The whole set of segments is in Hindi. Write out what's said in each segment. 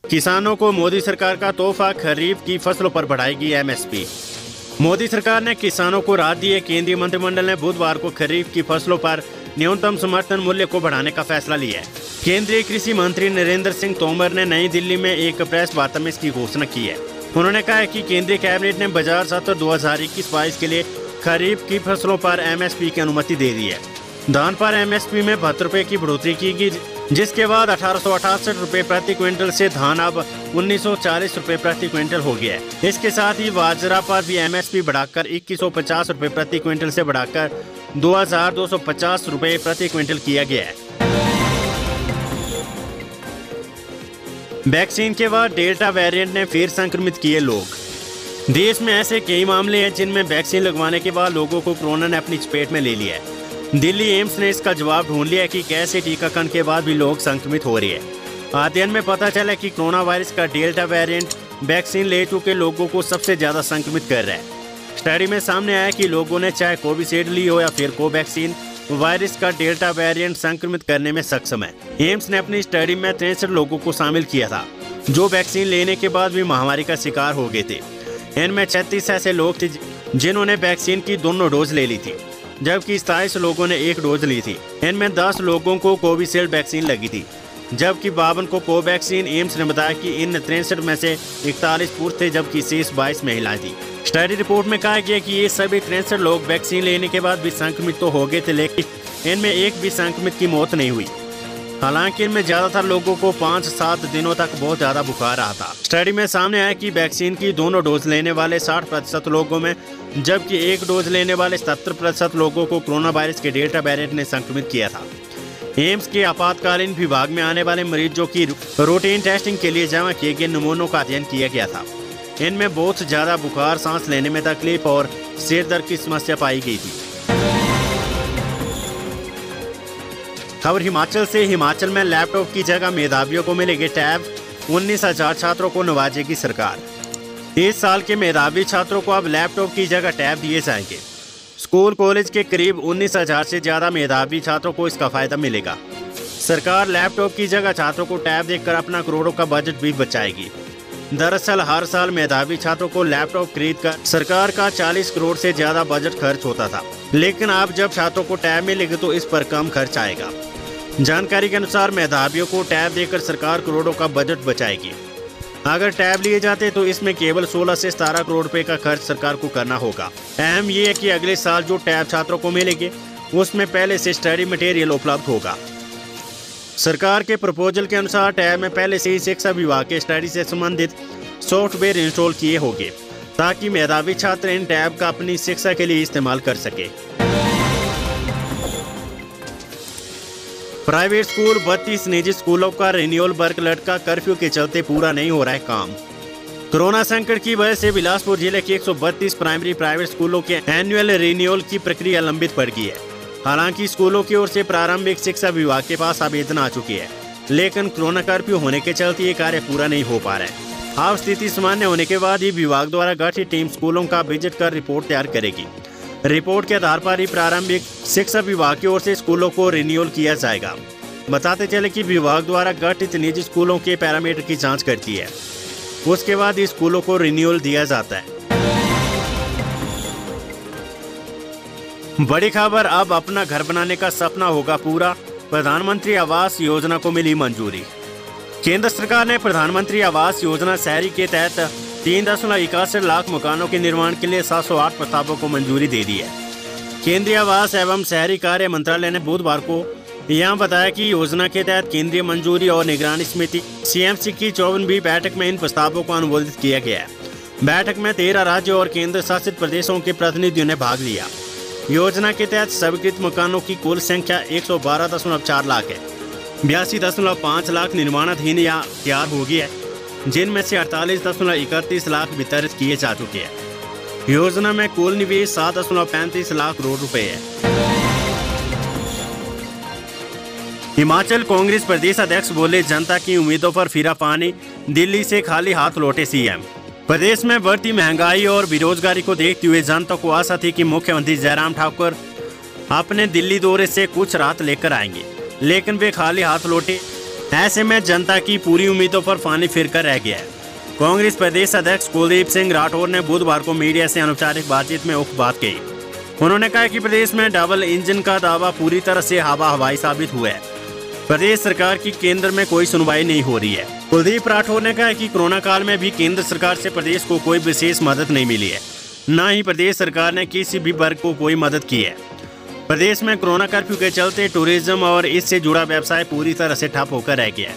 किसानों को मोदी सरकार का तोहफा, खरीफ की फसलों पर बढ़ाएगी एमएसपी। मोदी सरकार ने किसानों को राहत दी है। केंद्रीय मंत्रिमंडल ने बुधवार को खरीफ की फसलों पर न्यूनतम समर्थन मूल्य को बढ़ाने का फैसला लिया है। केंद्रीय कृषि मंत्री नरेंद्र सिंह तोमर ने नई दिल्ली में एक प्रेस वार्ता में इसकी घोषणा की है। उन्होंने कहा है कि केंद्रीय कैबिनेट ने बाजार सत्र 2021-22 के लिए खरीफ की फसलों पर एमएसपी की अनुमति दे दी है। धान पर एमएसपी में 72 रुपए की बढ़ोतरी की गई, जिसके बाद 1868 रुपए प्रति क्विंटल से धान अब 1940 रुपए प्रति क्विंटल हो गया है। इसके साथ ही बाजरा पर भी एमएसपी बढ़ाकर 2150 रुपए प्रति क्विंटल से बढ़ाकर 2250 रुपए प्रति क्विंटल किया गया है। वैक्सीन के बाद डेल्टा वेरिएंट ने फिर संक्रमित किए लोग। देश में ऐसे कई मामले हैं जिनमें वैक्सीन लगवाने के बाद लोगों को कोरोना ने अपनी चपेट में ले लिया है। दिल्ली एम्स ने इसका जवाब ढूंढ लिया कि कैसे टीकाकरण के बाद भी लोग संक्रमित हो रहे हैं। अध्ययन में पता चला कि कोरोना वायरस का डेल्टा वेरिएंट वैक्सीन ले चुके लोगों को सबसे ज्यादा संक्रमित कर रहा है। स्टडी में सामने आया कि लोगों ने चाहे कोविशील्ड ली हो या फिर कोवैक्सीन, वायरस का डेल्टा वेरिएंट संक्रमित करने में सक्षम है। एम्स ने अपनी स्टडी में 63 लोगों को शामिल किया था जो वैक्सीन लेने के बाद भी महामारी का शिकार हो गए थे। इनमें 36 ऐसे लोग थे जिन्होंने वैक्सीन की दोनों डोज ले ली थी, जबकि 27 लोगों ने एक डोज ली थी। इनमें 10 लोगों को कोविशील्ड वैक्सीन लगी थी, जबकि 52 को कोवैक्सीन। एम्स ने बताया कि इन 63 में से 41 पुरुष थे, जबकि शेष 22 महिलाएं थी। स्टडी रिपोर्ट में कहा गया कि ये सभी 63 लोग वैक्सीन लेने के बाद भी संक्रमित तो हो गए थे, लेकिन इनमें एक भी संक्रमित की मौत नहीं हुई। हालांकि इनमें ज्यादातर लोगों को 5-7 दिनों तक बहुत ज्यादा बुखार रहा था। स्टडी में सामने आया कि वैक्सीन की दोनों डोज लेने वाले 60% लोगों में, जबकि एक डोज लेने वाले 70% लोगों को कोरोना वायरस के डेल्टा वेरिएंट ने संक्रमित किया था। एम्स के आपातकालीन विभाग में आने वाले मरीजों की रूटीन टेस्टिंग के लिए जमा किए गए नमूनों का अध्ययन किया गया था। इनमें बहुत ज्यादा बुखार, सांस लेने में तकलीफ और सिर दर्द की समस्या पाई गई थी। खबर हिमाचल से। हिमाचल में लैपटॉप की जगह मेधावियों को मिलेंगे टैब। 19,000 छात्रों को नवाजेगी सरकार। इस साल के मेधावी छात्रों को अब लैपटॉप की जगह टैब दिए जाएंगे। स्कूल कॉलेज के करीब 19,000 से ज्यादा मेधावी छात्रों को इसका फायदा मिलेगा। सरकार लैपटॉप की जगह छात्रों को टैब देकर अपना करोड़ों का बजट भी बचाएगी। दरअसल हर साल मेधावी छात्रों को लैपटॉप खरीदकर सरकार का 40 करोड़ से ज्यादा बजट खर्च होता था, लेकिन अब जब छात्रों को टैब मिलेगी तो इस पर कम खर्च आएगा। जानकारी के अनुसार मेधावियों को टैब देकर सरकार करोड़ों का बजट बचाएगी। अगर टैब लिए जाते तो इसमें केवल 16 से 17 करोड़ रुपए का खर्च सरकार को करना होगा। अहम ये है कि अगले साल जो टैब छात्रों को मिलेंगे उसमें पहले से स्टडी मटेरियल उपलब्ध होगा। सरकार के प्रपोजल के अनुसार टैब में पहले से ही शिक्षा विभाग के स्टडी से संबंधित सॉफ्टवेयर इंस्टॉल किए होंगे, ताकि मेधावी छात्र इन टैब का अपनी शिक्षा के लिए इस्तेमाल कर सके। प्राइवेट स्कूल 32 निजी स्कूलों का रिन्यूअल वर्क लटका। कर्फ्यू के चलते पूरा नहीं हो रहा है काम। कोरोना संकट की वजह से बिलासपुर जिले के 132 प्राइमरी प्राइवेट स्कूलों के एनुअल रिन्यूअल की प्रक्रिया लंबित पड़ गई है। हालांकि स्कूलों की ओर से प्रारंभिक शिक्षा विभाग के पास आवेदन आ चुके हैं, लेकिन कोरोना कर्फ्यू होने के चलते ये कार्य पूरा नहीं हो पा रहा है। अब स्थिति सामान्य होने के बाद ही विभाग द्वारा गठित टीम स्कूलों का विजिट कर रिपोर्ट तैयार करेगी। रिपोर्ट के आधार पर ही प्रारंभिक शिक्षा विभाग की ओर से स्कूलों को रिन्यूअल किया जाएगा। बताते चले कि विभाग द्वारा गठित निजी स्कूलों के पैरामीटर की जांच करती है, उसके बाद ही स्कूलों को रिन्यूअल दिया जाता है। बड़ी खबर, अब अपना घर बनाने का सपना होगा पूरा। प्रधानमंत्री आवास योजना को मिली मंजूरी। केंद्र सरकार ने प्रधानमंत्री आवास योजना शहरी के तहत 3.61 लाख मकानों के निर्माण के लिए 708 प्रस्तावों को मंजूरी दे दी है। केंद्रीय आवास एवं शहरी कार्य मंत्रालय ने बुधवार को यहां बताया कि योजना के तहत केंद्रीय मंजूरी और निगरानी समिति CMC की 54वीं बैठक में इन प्रस्तावों को अनुमोदित किया गया है। बैठक में 13 राज्यों और केंद्र शासित प्रदेशों के प्रतिनिधियों ने भाग लिया। योजना के तहत स्वीकृत मकानों की कुल संख्या 112.4 लाख है। 82.5 लाख निर्माणाधीन या तैयार हो गई है, जिनमें से 48.31 लाख वितरित किए जा चुके हैं। योजना में कुल निवेश 7.35 लाख करोड़ रुपए है। हिमाचल कांग्रेस प्रदेश अध्यक्ष बोले, जनता की उम्मीदों पर फिरा पानी, दिल्ली से खाली हाथ लौटे CM। प्रदेश में बढ़ती महंगाई और बेरोजगारी को देखते हुए जनता को आशा थी कि मुख्यमंत्री जयराम ठाकुर अपने दिल्ली दौरे से कुछ राहत लेकर आएंगे, लेकिन वे खाली हाथ लौटे। ऐसे में जनता की पूरी उम्मीदों पर पानी फिरकर रह गया है। कांग्रेस प्रदेश अध्यक्ष कुलदीप सिंह राठौर ने बुधवार को मीडिया से अनौपचारिक बातचीत में उक्त बात कही। उन्होंने कहा कि प्रदेश में डबल इंजन का दावा पूरी तरह से हवा हवाई साबित हुआ है। प्रदेश सरकार की केंद्र में कोई सुनवाई नहीं हो रही है। कुलदीप राठौर ने कहा कि कोरोना काल में भी केंद्र सरकार से प्रदेश को कोई विशेष मदद नहीं मिली है, न ही प्रदेश सरकार ने किसी भी वर्ग को कोई मदद की है। प्रदेश में कोरोना कर्फ्यू के चलते टूरिज्म और इससे जुड़ा व्यवसाय पूरी तरह से ठप होकर रह गया है।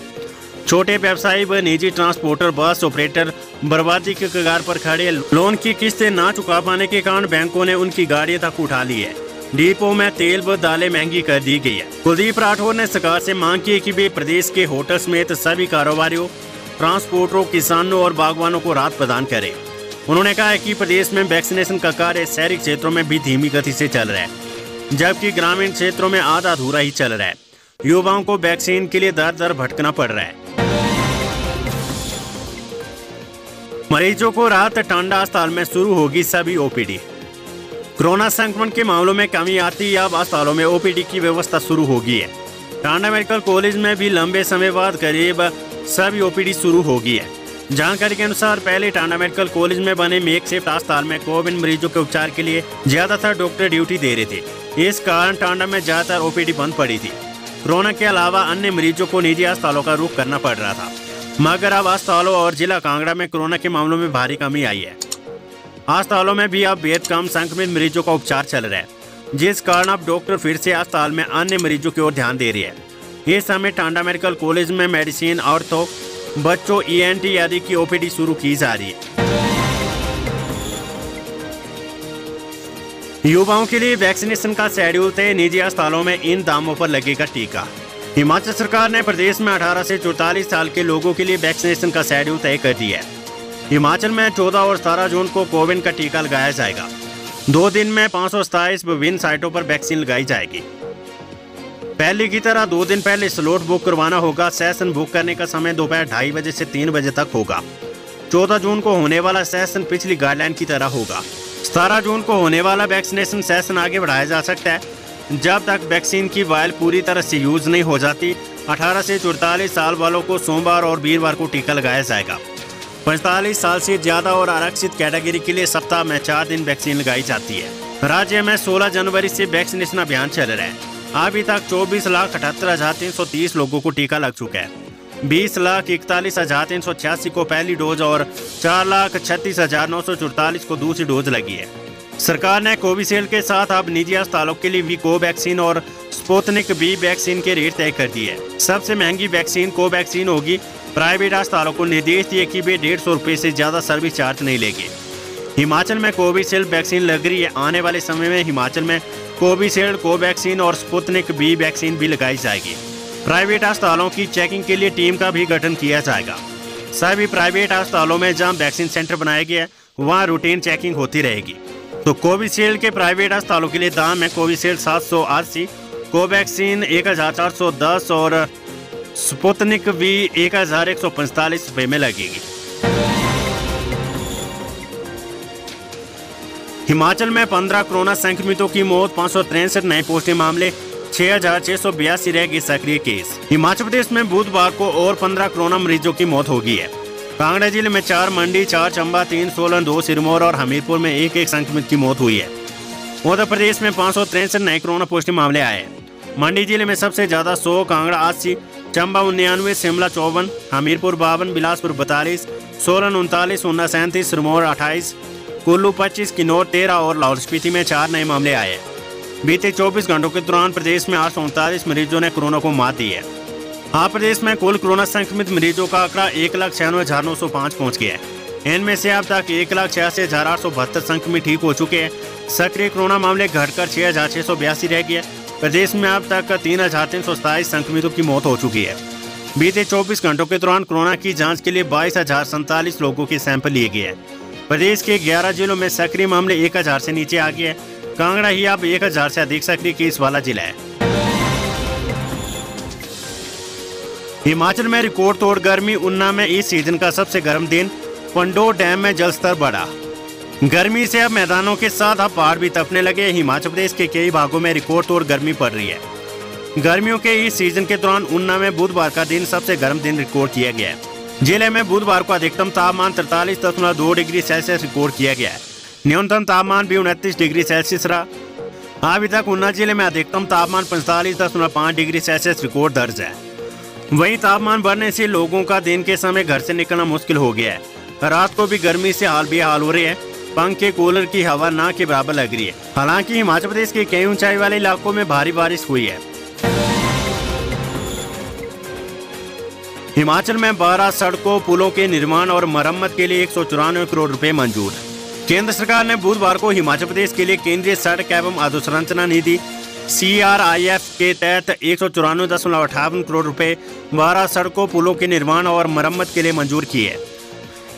छोटे व्यवसायी व निजी ट्रांसपोर्टर, बस ऑपरेटर बर्बादी के कगार पर खड़े। लोन की किस्तें ना चुका पाने के कारण बैंकों ने उनकी गाड़ियां तक उठा ली है। डिपो में तेल व दालें महंगी कर दी गई है। कुलदीप राठौर ने सरकार से मांग की कि वे प्रदेश के होटल समेत सभी कारोबारियों, ट्रांसपोर्टरों, किसानों और बागवानों को राहत प्रदान करें। उन्होंने कहा है कि प्रदेश में वैक्सीनेशन का कार्य शहरी क्षेत्रों में भी धीमी गति से चल रहा है, जबकि ग्रामीण क्षेत्रों में आधा अधूरा ही चल रहा है। युवाओं को वैक्सीन के लिए दर दर भटकना पड़ रहा है। मरीजों को राहत, टांडा अस्पताल में शुरू होगी सभी ओपीडी। कोरोना संक्रमण के मामलों में कमी आती अब अस्पतालों में ओपीडी की व्यवस्था शुरू होगी है। टांडा मेडिकल कॉलेज में भी लंबे समय बाद करीब सभी ओपीडी शुरू होगी है। जानकारी के अनुसार पहले टांडा मेडिकल कॉलेज में बने मेकशिफ्ट अस्पताल में कोविड मरीजों के उपचार के लिए ज्यादातर डॉक्टर ड्यूटी दे रहे थे। इस कारण टांडा में ज्यादातर ओपीडी बंद पड़ी थी। कोरोना के अलावा अन्य मरीजों को निजी अस्पतालों का रुख करना पड़ रहा था, मगर अब अस्पतालों और जिला कांगड़ा में कोरोना के मामलों में भारी कमी आई है। अस्पतालों में भी अब बेहद कम संक्रमित मरीजों का उपचार चल रहा है, जिस कारण अब डॉक्टर फिर से अस्पताल में अन्य मरीजों की ओर ध्यान दे रही है। इस समय टांडा मेडिकल कॉलेज में मेडिसिन, ऑर्थो, बच्चों, ENT आदि की ओपीडी शुरू की जा रही है। युवाओं के लिए वैक्सीनेशन का शेड्यूल तय, निजी अस्पतालों में इन दामों पर लगेगा टीका। हिमाचल सरकार ने प्रदेश में 18 से 44 साल के लोगों के लिए वैक्सीनेशन का शेड्यूल तय कर दिया है। हिमाचल में 14 और 17 जून को कोविड का टीका लगाया जाएगा। 2 दिन में 527 विभिन्न साइटों पर वैक्सीन लगाई जाएगी। पहले की तरह 2 दिन पहले स्लॉट बुक करवाना होगा। सेशन बुक करने का समय दोपहर 2:30 बजे से 3 बजे तक होगा। 14 जून को होने वाला सेशन पिछली गाइडलाइन की तरह होगा। 17 जून को होने वाला वैक्सीनेशन सेशन आगे बढ़ाया जा सकता है, जब तक वैक्सीन की वायल पूरी तरह से यूज नहीं हो जाती। 18 से 44 साल वालों को सोमवार और वीरवार को टीका लगाया जाएगा। 45 साल से ज्यादा और आरक्षित कैटेगरी के लिए सप्ताह में 4 दिन वैक्सीन लगाई जाती है। राज्य में 16 जनवरी से वैक्सीनेशन अभियान चल रहा है। अभी तक 24,78,330 लोगों को टीका लग चुका है। 20,41,386 को पहली डोज और 4,36,944 को दूसरी डोज लगी है। सरकार ने कोविशील्ड के साथ अब निजी अस्पतालों के लिए भी कोवैक्सीन और स्पुतनिक V वैक्सीन के रेट तय कर दिए हैं। सबसे महंगी वैक्सीन कोवैक्सीन होगी। प्राइवेट अस्पतालों को निर्देश दिए कि वे 150 रुपये से ज्यादा सर्विस चार्ज नहीं लेंगे। हिमाचल में कोविशील्ड वैक्सीन लग रही है। आने वाले समय में हिमाचल में कोविशील्ड, कोवैक्सीन और स्पुतनिक V वैक्सीन भी लगाई जाएगी। प्राइवेट अस्पतालों की चेकिंग के लिए टीम का भी गठन किया जाएगा। सभी प्राइवेट अस्पतालों में जहां वैक्सीन सेंटर बनाए गए हैं, वहां रूटीन चेकिंग होती रहेगी। तो कोविशील्ड के प्राइवेट अस्पतालों के लिए दाम है कोविशील्ड 780, कोवैक्सीन 1410 और स्पुतनिक V 1145 रुपये में लगेगी। हिमाचल में 15 कोरोना संक्रमितों की मौत, 563 नए पॉजिटिव मामले, 6,682 रह गए सक्रिय केस। हिमाचल प्रदेश में बुधवार को और 15 कोरोना मरीजों की मौत हो गई है। कांगड़ा जिले में 4, मंडी 4, चंबा 3, सोलन 2, सिरमौर और हमीरपुर में एक संक्रमित की मौत हुई है। उत्तर प्रदेश में 563 नए कोरोना पॉजिटिव मामले आए हैं। मंडी जिले में सबसे ज्यादा 100, कांगड़ा 80, चंबा 99, शिमला 54, हमीरपुर 52, बिलासपुर 42, सोलन 39, ऊना 37, सिरमौर 28, कुल्लू 25, किन्नौर 13 और लाहौल स्पीति में 4 नए मामले आए हैं। बीते 24 घंटों के दौरान प्रदेश में 839 मरीजों ने कोरोना को मात दी है। आज प्रदेश में कुल कोरोना संक्रमित मरीजों का आंकड़ा 1,96,905 पहुंच गया है। इनमें से अब तक 1,86,872 संक्रमित ठीक हो चुके हैं। सक्रिय कोरोना मामले घटकर 6,682 रह गए। प्रदेश में अब तक 3,327 संक्रमितों की मौत हो चुकी है। बीते 24 घंटों के दौरान कोरोना की जांच के लिए 22,047 लोगों के सैंपल लिए गए हैं। प्रदेश के 11 जिलों में सक्रिय मामले 1,000 से नीचे आ गए हैं। कांगड़ा ही अब 1,000 से अधिक सक्रिय केस वाला जिला है। हिमाचल में रिकॉर्ड तोड़ गर्मी, ऊना में इस सीजन का सबसे गर्म दिन, पंडोर डैम में जलस्तर बढ़ा। गर्मी से अब मैदानों के साथ अब पहाड़ भी तपने लगे। हिमाचल प्रदेश के कई भागों में रिकॉर्ड तोड़ गर्मी पड़ रही है। गर्मियों के इस सीजन के दौरान उन्ना में बुधवार का दिन सबसे गर्म दिन रिकॉर्ड किया गया है। जिले में बुधवार को अधिकतम तापमान 43.2 डिग्री सेल्सियस रिकॉर्ड किया गया है। न्यूनतम तापमान भी 29 डिग्री सेल्सियस रहा। अभी तक उन्ना जिले में अधिकतम तापमान 45.5 डिग्री सेल्सियस रिकॉर्ड दर्ज है। वहीं तापमान बढ़ने से लोगों का दिन के समय घर से निकलना मुश्किल हो गया है। रात को भी गर्मी से हाल बेहाल हो रही है। पंखे कूलर की हवा ना के बराबर लग रही है। हालांकि हिमाचल प्रदेश के कई ऊंचाई वाले इलाकों में भारी बारिश हुई है। हिमाचल में 12 सड़कों पुलों के निर्माण और मरम्मत के लिए 194 करोड़ रुपए मंजूर। केंद्र सरकार ने बुधवार को हिमाचल प्रदेश के लिए केंद्रीय सड़क एवं अधोसंरचना निधि CRIF के तहत 194.58 करोड़ रुपए 12 सड़कों पुलों के निर्माण और मरम्मत के लिए मंजूर किए।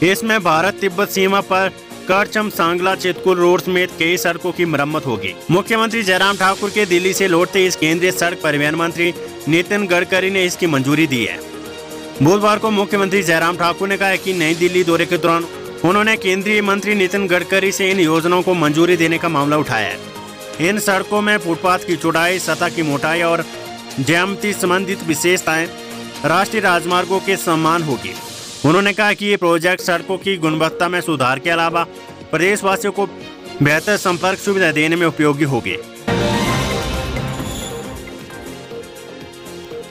इसमें भारत तिब्बत सीमा पर करचम सांगला चितकुल रोड समेत कई सड़कों की मरम्मत होगी। मुख्यमंत्री जयराम ठाकुर के दिल्ली से लौटते इस केंद्रीय सड़क परिवहन मंत्री नितिन गडकरी ने इसकी मंजूरी दी है। बुधवार को मुख्यमंत्री जयराम ठाकुर ने कहा कि नई दिल्ली दौरे के दौरान उन्होंने केंद्रीय मंत्री नितिन गडकरी से इन योजनाओं को मंजूरी देने का मामला उठाया है। इन सड़कों में फुटपाथ की चौड़ाई, सतह की मोटाई और ज्यामिति संबंधित विशेषताएं राष्ट्रीय राजमार्गों के समान होगी। उन्होंने कहा कि ये प्रोजेक्ट सड़कों की गुणवत्ता में सुधार के अलावा प्रदेशवासियों को बेहतर संपर्क सुविधा देने में उपयोगी होगी।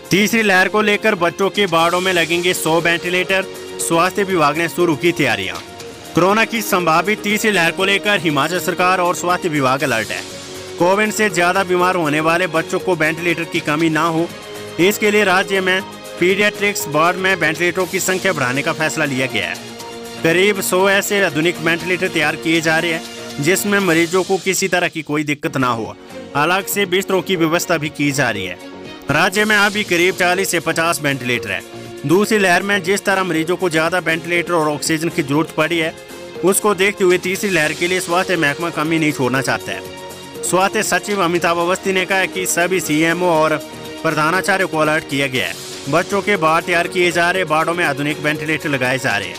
तीसरी लहर को लेकर बच्चों के वार्डों में लगेंगे 100 वेंटिलेटर। स्वास्थ्य विभाग ने शुरू की तैयारियां। कोरोना की संभावित तीसरी लहर को लेकर हिमाचल सरकार और स्वास्थ्य विभाग अलर्ट है। कोविड से ज्यादा बीमार होने वाले बच्चों को वेंटिलेटर की कमी ना हो, इसके लिए राज्य में पीडियाट्रिक्स वार्ड में वेंटिलेटरों की संख्या बढ़ाने का फैसला लिया गया है। करीब 100 ऐसे आधुनिक वेंटिलेटर तैयार किए जा रहे हैं जिसमें मरीजों को किसी तरह की कोई दिक्कत ना हो। अलग से बिस्तरों की व्यवस्था भी की जा रही है। राज्य में अभी करीब 40 से 50 वेंटिलेटर है। दूसरी लहर में जिस तरह मरीजों को ज्यादा वेंटिलेटर और ऑक्सीजन की जरूरत पड़ी है, उसको देखते हुए तीसरी लहर के लिए स्वास्थ्य महकमा कमी नहीं छोड़ना चाहता है। स्वास्थ्य सचिव अमिताभ अवस्थी ने कहा कि सभी CMO और प्रधानाचार्य को अलर्ट किया गया है। बच्चों के बाहर तैयार किए जा रहे वार्डों में आधुनिक वेंटिलेटर लगाए जा रहे हैं।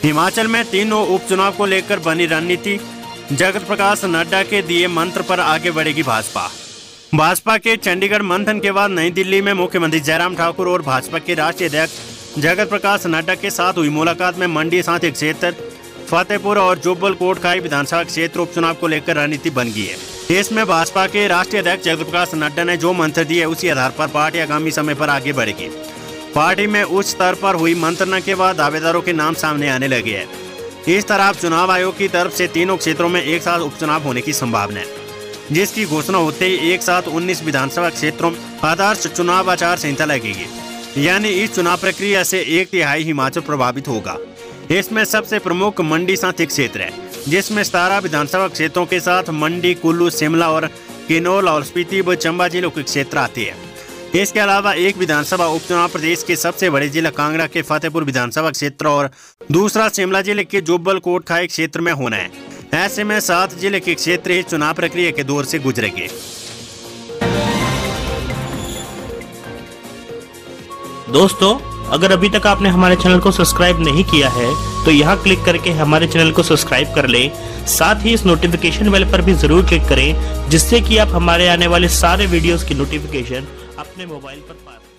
हिमाचल में तीनों उपचुनाव को लेकर बनी रणनीति। जगत प्रकाश नड्डा के दिए मंत्र पर आगे बढ़ेगी भाजपा। भाजपा के चंडीगढ़ मंथन के बाद नई दिल्ली में मुख्यमंत्री जयराम ठाकुर और भाजपा के राष्ट्रीय अध्यक्ष जगत प्रकाश नड्डा के साथ हुई मुलाकात में मंडी सांसदीय क्षेत्र, फतेहपुर और जुब्बल कोटखाई विधानसभा क्षेत्र उपचुनाव को लेकर रणनीति बन गई है। इसमें भाजपा के राष्ट्रीय अध्यक्ष जगत प्रकाश नड्डा ने जो मंत्र दिए उसी आधार पर पार्टी आगामी समय पर आगे बढ़ेगी। पार्टी में उच्च स्तर पर हुई मंत्रणा के बाद दावेदारों के नाम सामने आने लगे हैं। इस तरह चुनाव आयोग की तरफ से तीनों क्षेत्रों में एक साथ उपचुनाव होने की संभावना है, जिसकी घोषणा होते ही एक साथ 19 विधानसभा क्षेत्रों में आदर्श चुनाव आचार संहिता लगेगी। यानी इस चुनाव प्रक्रिया से 1/3 हिमाचल प्रभावित होगा। इसमें सबसे प्रमुख मंडी सांसदीय क्षेत्र है, जिसमें 17 विधानसभा क्षेत्रों के साथ मंडी, कुल्लू, शिमला और किन्नौर और स्पीति व चंबा जिलों के क्षेत्र आते हैं। इसके अलावा एक विधानसभा उपचुनाव प्रदेश के सबसे बड़े जिला कांगड़ा के फतेहपुर विधानसभा क्षेत्र और दूसरा शिमला जिले के जुब्बल कोटखाई क्षेत्र में होना है। ऐसे में 7 जिले के क्षेत्र इस चुनाव प्रक्रिया के दौर से गुजरेंगे। दोस्तों, अगर अभी तक आपने हमारे चैनल को सब्सक्राइब नहीं किया है तो यहाँ क्लिक करके हमारे चैनल को सब्सक्राइब कर लें। साथ ही इस नोटिफिकेशन बेल पर भी जरूर क्लिक करें, जिससे कि आप हमारे आने वाले सारे वीडियोस की नोटिफिकेशन अपने मोबाइल पर पा सकें।